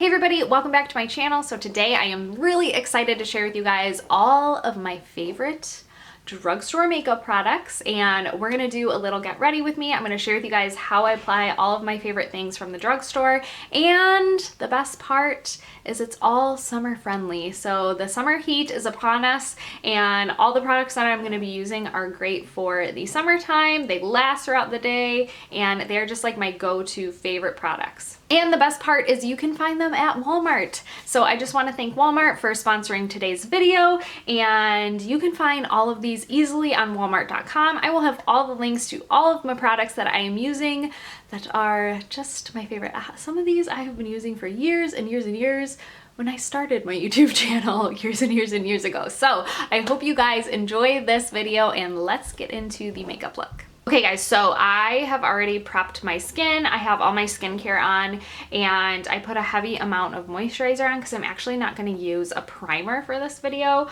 Hey everybody, welcome back to my channel. So today I am really excited to share with you guys all of my favorite drugstore makeup products, and we're gonna do a little get ready with me. I'm gonna share with you guys how I apply all of my favorite things from the drugstore, and the best part is it's all summer friendly. So the summer heat is upon us, and all the products that I'm gonna be using are great for the summertime. They last throughout the day, and they're just like my go-to favorite products. And the best part is you can find them at Walmart. So I just want to thank Walmart for sponsoring today's video, and you can find all of these easily on walmart.com. I will have all the links to all of my products that I am using that are just my favorite. Some of these I have been using for years and years and years when I started my YouTube channel years and years and years ago. So I hope you guys enjoy this video, and let's get into the makeup look. Okay guys, so I have already prepped my skin. I have all my skincare on, and I put a heavy amount of moisturizer on because I'm actually not going to use a primer for this video.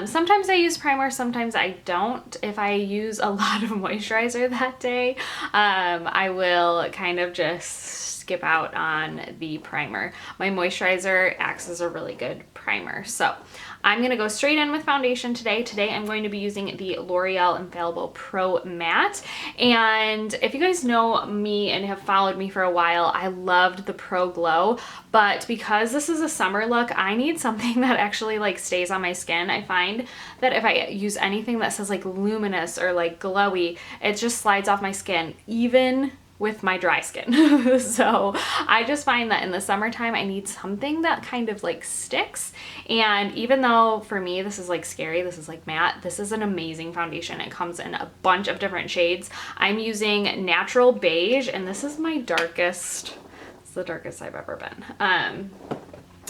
Sometimes I use primer, sometimes I don't. If I use a lot of moisturizer that day, I will kind of just skip out on the primer. My moisturizer acts as a really good primer. So I'm going to go straight in with foundation today. Today I'm going to be using the L'Oreal Infallible Pro Matte. And if you guys know me and have followed me for a while, I loved the Pro Glow. But because this is a summer look, I need something that actually like stays on my skin. I find that if I use anything that says like luminous or like glowy, it just slides off my skin, even with my dry skin. So I just find that in the summertime I need something that kind of like sticks. And even though for me this is like scary, this is like matte, this is an amazing foundation. It comes in a bunch of different shades. I'm using Natural Beige, and this is my darkest, it's the darkest I've ever been.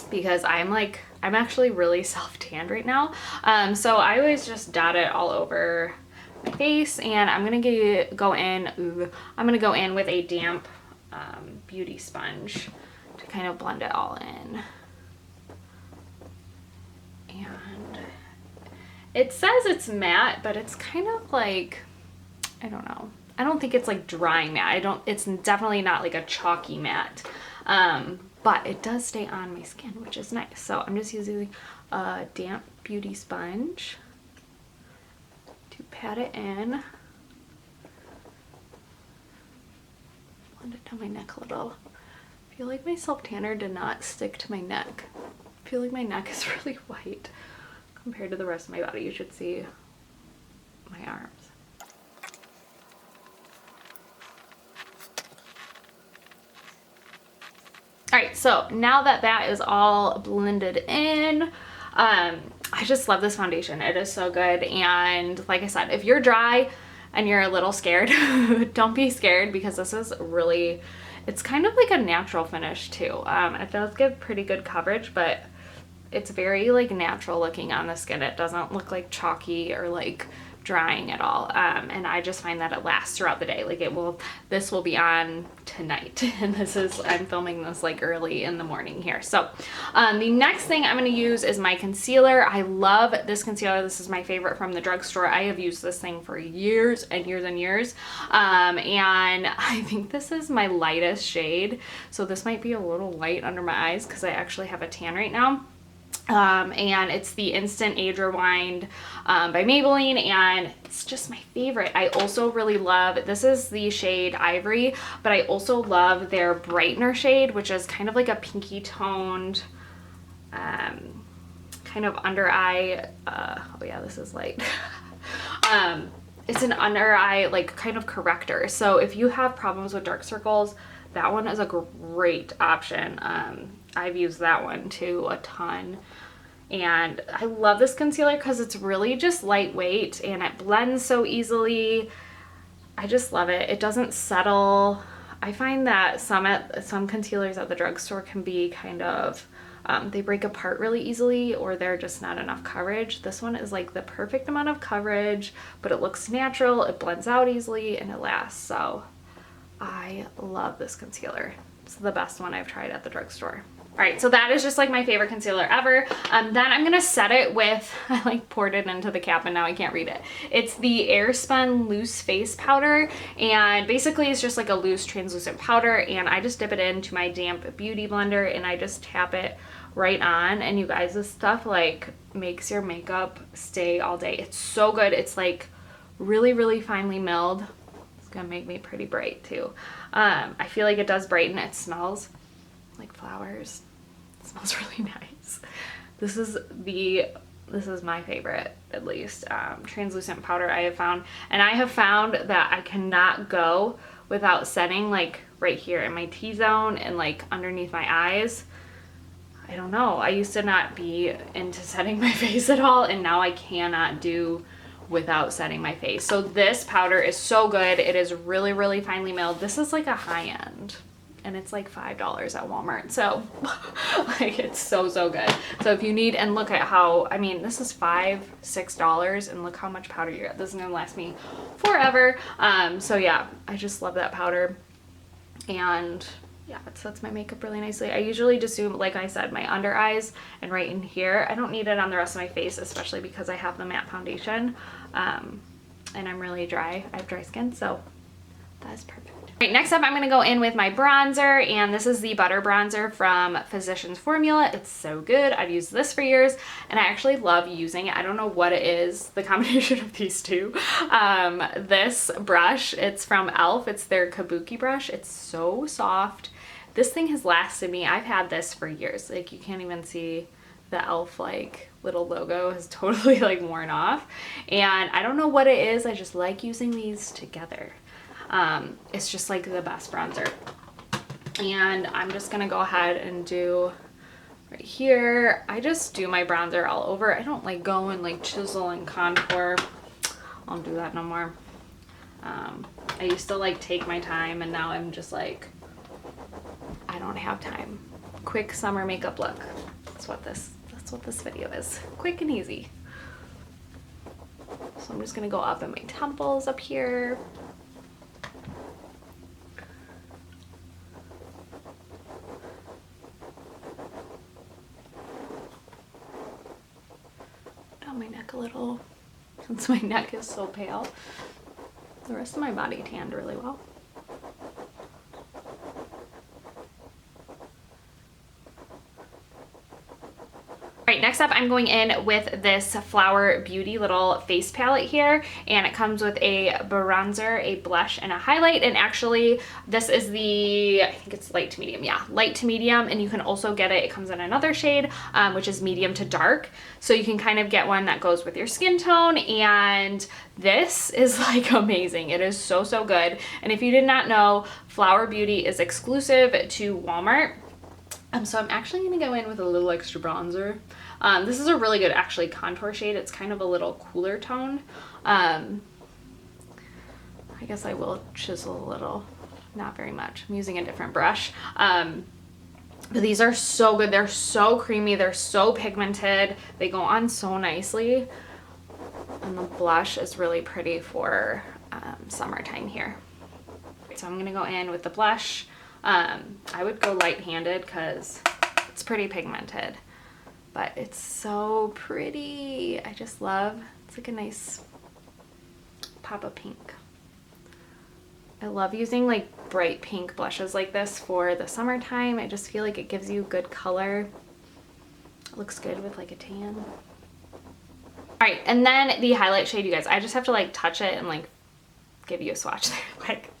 Because I'm actually really self-tanned right now. So I always just dot it all over my face, and I'm gonna go in with a damp beauty sponge to kind of blend it all in. And it says it's matte, but it's kind of like, I don't know, I don't think it's like drying matte. It's definitely not like a chalky matte, but it does stay on my skin, which is nice. So I'm just using a damp beauty sponge to pat it in. Blend it down my neck a little. I feel like my self tanner did not stick to my neck. I feel like my neck is really white compared to the rest of my body. You should see my arms. Alright, so now that that is all blended in, I just love this foundation. It is so good. And like I said, if you're dry and you're a little scared, don't be scared, because this is really, it's kind of like a natural finish too. It does give pretty good coverage, but it's very like natural looking on the skin. It doesn't look like chalky or like drying at all. And I just find that it lasts throughout the day. Like this will be on tonight, and I'm filming this like early in the morning here. So the next thing I'm going to use is my concealer. I love this concealer. This is my favorite from the drugstore. I have used this thing for years and years and years. And I think this is my lightest shade. So this might be a little light under my eyes because I actually have a tan right now. And it's the Instant Age Rewind by Maybelline, and it's just my favorite. I also really love, this is the shade Ivory, but I also love their Brightener shade, which is kind of like a pinky toned kind of under eye, oh yeah, this is light. It's an under eye like kind of corrector. So if you have problems with dark circles, that one is a great option. I've used that one too a ton, and I love this concealer because it's really just lightweight and it blends so easily. I just love it. It doesn't settle. I find that some concealers at the drugstore can be kind of they break apart really easily, or they're just not enough coverage. This one is like the perfect amount of coverage, but it looks natural, it blends out easily, and it lasts. So I love this concealer. It's the best one I've tried at the drugstore. All right, so that is just like my favorite concealer ever. Then I'm gonna set it with, I like poured it into the cap and now I can't read it. It's the Airspun Loose Face Powder, and basically it's just like a loose translucent powder, and I just dip it into my damp beauty blender and I just tap it right on. And you guys, this stuff like makes your makeup stay all day. It's so good. It's like really, really finely milled. It's gonna make me pretty bright too. I feel like it does brighten. It smells like flowers. It smells really nice. This is my favorite, at least, translucent powder I have found. And I have found that I cannot go without setting like right here in my T-zone and like underneath my eyes. I don't know. I used to not be into setting my face at all, and now I cannot do without setting my face. So this powder is so good. It is really, really finely milled. This is like a high end, and it's like $5 at Walmart. So like it's so good. So if you need, and look at how, I mean, this is $5, $6, and look how much powder you got. This is gonna last me forever. So yeah, I just love that powder. And yeah, it sets my makeup really nicely. I usually just do, like I said, my under eyes and right in here. I don't need it on the rest of my face, especially because I have the matte foundation. And I'm really dry. I have dry skin, so that is perfect. All right, next up, I'm gonna go in with my bronzer, and this is the Butter Bronzer from Physicians Formula. It's so good. I've used this for years, and I actually love using it. I don't know what it is, the combination of these two. This brush, it's from e.l.f. It's their Kabuki brush. It's so soft. This thing has lasted me. I've had this for years. Like, you can't even see the e.l.f. like little logo has totally like worn off. And I don't know what it is. I just like using these together. It's just like the best bronzer. And I'm just gonna go ahead and do right here. I just do my bronzer all over. I don't like go and like chisel and contour. I don't do that no more. I used to like take my time, and now I'm just like, I don't have time. Quick summer makeup look. That's what this video is. Quick and easy. So I'm just gonna go up in my temples up here. Down my neck a little, since my neck is so pale. The rest of my body tanned really well. All right, next up, I'm going in with this Flower Beauty little face palette here, and it comes with a bronzer, a blush, and a highlight. And actually, this is the, I think it's light to medium. Yeah, light to medium, and you can also get it, it comes in another shade, which is medium to dark. So you can kind of get one that goes with your skin tone, and this is like amazing. It is so good. And if you did not know, Flower Beauty is exclusive to Walmart. So I'm actually gonna go in with a little extra bronzer. This is a really good actually contour shade. It's kind of a little cooler tone. I guess I will chisel a little, not very much. I'm using a different brush. But these are so good. They're so creamy. They're so pigmented. They go on so nicely. And the blush is really pretty for summertime here. So I'm gonna go in with the blush. I would go light-handed because it's pretty pigmented, but it's so pretty. I just love, it's like a nice pop of pink. I love using like bright pink blushes like this for the summertime. I just feel like it gives you good color. It looks good with like a tan. All right, and then the highlight shade, you guys, I just have to like touch it and like give you a swatch there. Like,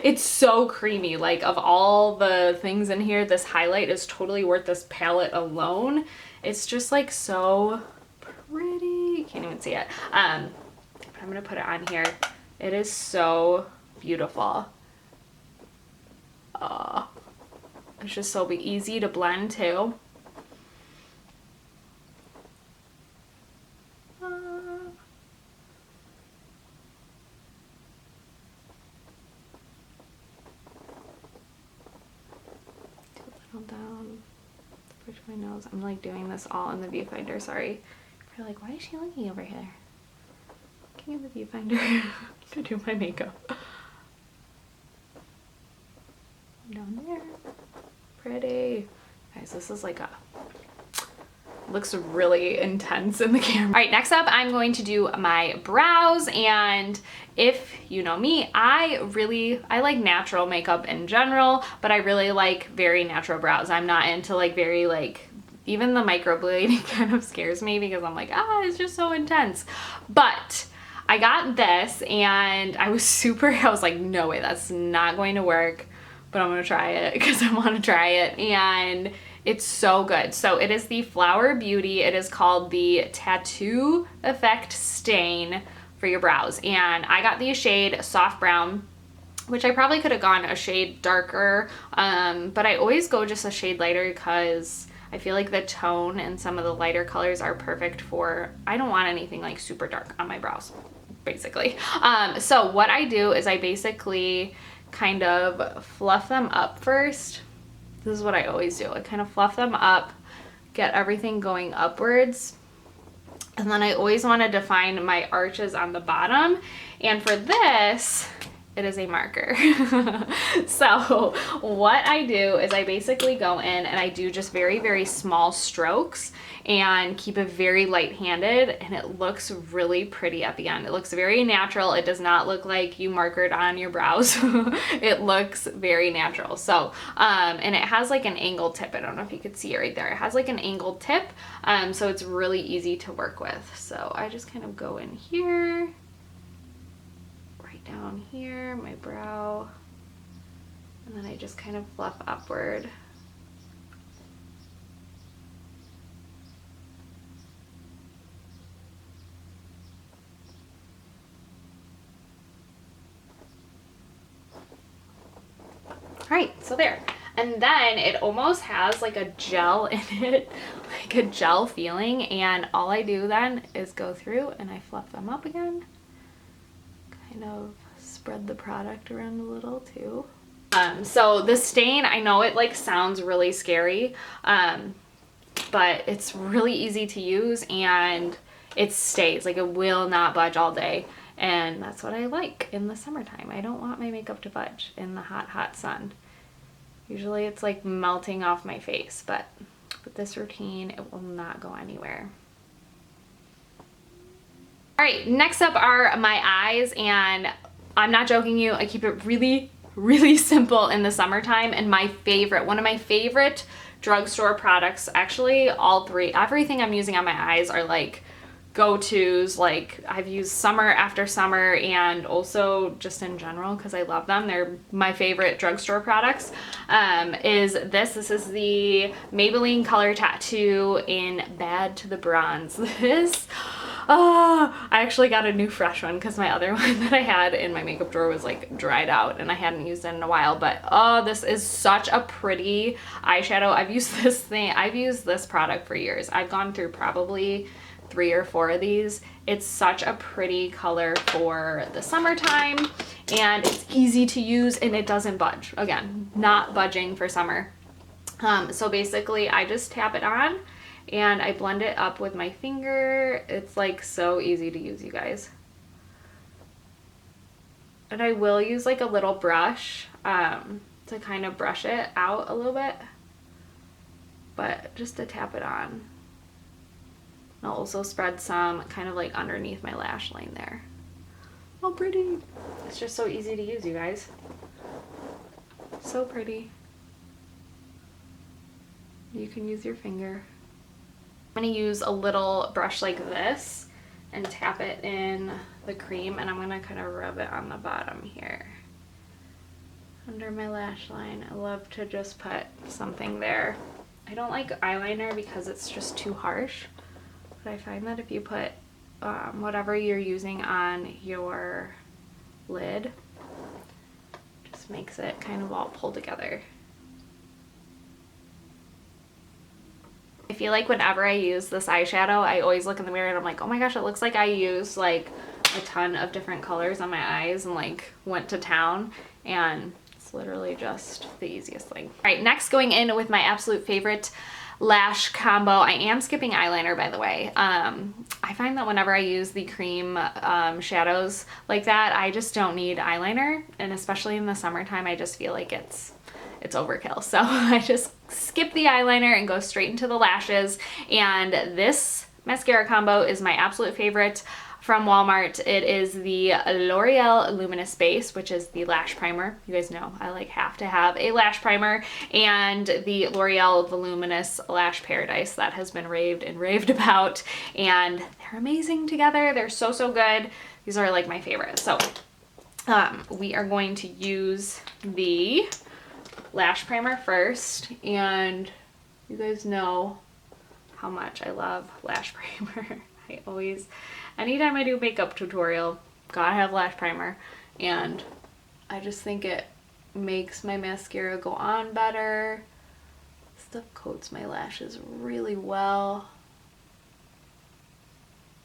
it's so creamy. Like, of all the things in here, this highlight is totally worth this palette alone. It's just like so pretty. You can't even see it. But I'm gonna put it on here. It is so beautiful. It's just so easy to blend too. Down the bridge of my nose. I'm like doing this all in the viewfinder. Sorry. You're like, why is she looking over here? Looking at the viewfinder to do my makeup. Down there. Pretty. Guys, this is like a, looks really intense in the camera. All right, next up, I'm going to do my brows. And if you know me, I like natural makeup in general, but I really like very natural brows. I'm not into like very like, even the microblading kind of scares me because I'm like, it's just so intense. But I got this and I was like, no way, that's not going to work, but I'm gonna try it because I want to try it. And it's so good. So it is the Flower Beauty. It is called the Tattoo Effect Stain for your brows. And I got the shade Soft Brown, which I probably could have gone a shade darker, but I always go just a shade lighter because I feel like the tone and some of the lighter colors are perfect for, I don't want anything like super dark on my brows, basically. So what I do is I basically kind of fluff them up first. This is what I always do. I kind of fluff them up, get everything going upwards. And then I always want to define my arches on the bottom. And for this, it is a marker. So what I do is I basically go in and I do just very, very small strokes and keep it very light-handed, and it looks really pretty at the end. It looks very natural. It does not look like you markered on your brows. It looks very natural. So, and it has like an angled tip. I don't know if you could see it right there. It has like an angled tip, so it's really easy to work with. So I just kind of go in here, right down here, my brow, and then I just kind of fluff upward. All right, so there. And then it almost has like a gel in it, like a gel feeling. And all I do then is go through and I fluff them up again. Kind of spread the product around a little too. So the stain, I know it like sounds really scary, but it's really easy to use and it stays, like it will not budge all day. And that's what I like in the summertime. I don't want my makeup to budge in the hot, hot sun. Usually it's like melting off my face, but with this routine, it will not go anywhere. All right, next up are my eyes, and I'm not joking you, I keep it really, really simple in the summertime. And my favorite, one of my favorite drugstore products, actually all three, everything I'm using on my eyes are like go-tos. Like I've used summer after summer and also just in general because I love them. They're my favorite drugstore products. This is the Maybelline Color Tattoo in Bad to the Bronze. I actually got a new fresh one because my other one that I had in my makeup drawer was like dried out and I hadn't used it in a while. But this is such a pretty eyeshadow. I've used this product for years. I've gone through probably 3 or 4 of these. It's such a pretty color for the summertime and it's easy to use and it doesn't budge. Again, not budging for summer. So basically I just tap it on and I blend it up with my finger. It's like so easy to use, you guys. And I will use like a little brush to kind of brush it out a little bit, but just to tap it on. I'll also spread some kind of like underneath my lash line there. Oh, pretty. It's just so easy to use, you guys. So pretty. You can use your finger. I'm going to use a little brush like this and tap it in the cream, and I'm going to kind of rub it on the bottom here under my lash line. I love to just put something there. I don't like eyeliner because it's just too harsh. But I find that if you put whatever you're using on your lid, just makes it kind of all pull together. I feel like whenever I use this eyeshadow, I always look in the mirror and I'm like, oh my gosh, it looks like I used like a ton of different colors on my eyes and like went to town, and it's literally just the easiest thing. All right, next, going in with my absolute favorite lash combo. I am skipping eyeliner, by the way. I find that whenever I use the cream shadows like that, I just don't need eyeliner, and especially in the summertime, I just feel like it's it's overkill. So I just skip the eyeliner and go straight into the lashes. And this mascara combo is my absolute favorite from Walmart. It is the L'Oreal Luminous Base, which is the lash primer. You guys know I like have to have a lash primer, and the L'Oreal Voluminous Lash Paradise that has been raved and raved about, and they're amazing together. They're so, so good. These are like my favorite. So we are going to use the lash primer first, and you guys know how much I love lash primer. I always, anytime I do makeup tutorial, gotta have lash primer, and I just think it makes my mascara go on better. Stuff coats my lashes really well.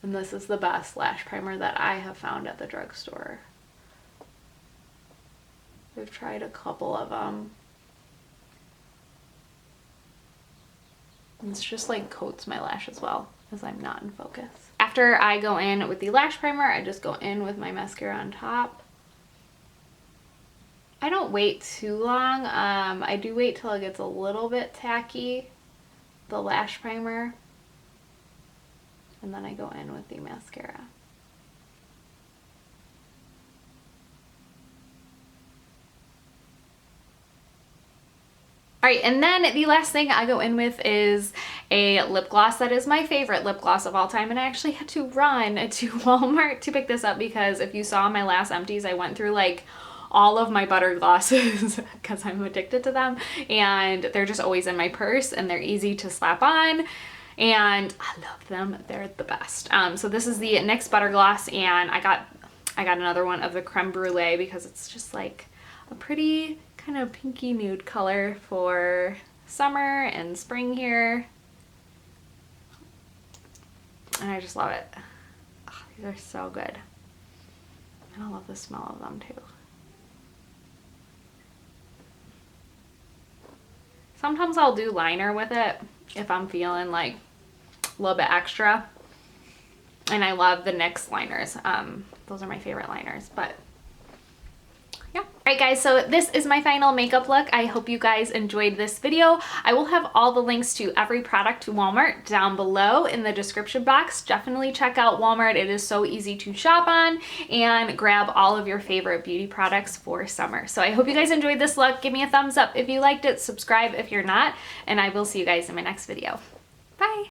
And this is the best lash primer that I have found at the drugstore. I've tried a couple of them. It's just like coats my lashes well as I'm not in focus. After I go in with the lash primer, I just go in with my mascara on top. I don't wait too long. I do wait till it gets a little bit tacky, the lash primer, and then I go in with the mascara. All right, and then the last thing I go in with is a lip gloss that is my favorite lip gloss of all time, and I actually had to run to Walmart to pick this up because if you saw my last empties, I went through like all of my butter glosses because I'm addicted to them, and they're just always in my purse, and they're easy to slap on, and I love them. They're the best. So this is the NYX butter gloss, and I got another one of the creme brulee because it's just like a pretty kind of pinky nude color for summer and spring here, and I just love it. Oh, these are so good, and I love the smell of them too. Sometimes I'll do liner with it if I'm feeling like a little bit extra, and I love the NYX liners. Those are my favorite liners, but yeah. Alright guys, so this is my final makeup look. I hope you guys enjoyed this video. I will have all the links to every product to Walmart down below in the description box. Definitely check out Walmart. It is so easy to shop on and grab all of your favorite beauty products for summer. So I hope you guys enjoyed this look. Give me a thumbs up if you liked it, subscribe if you're not, and I will see you guys in my next video. Bye!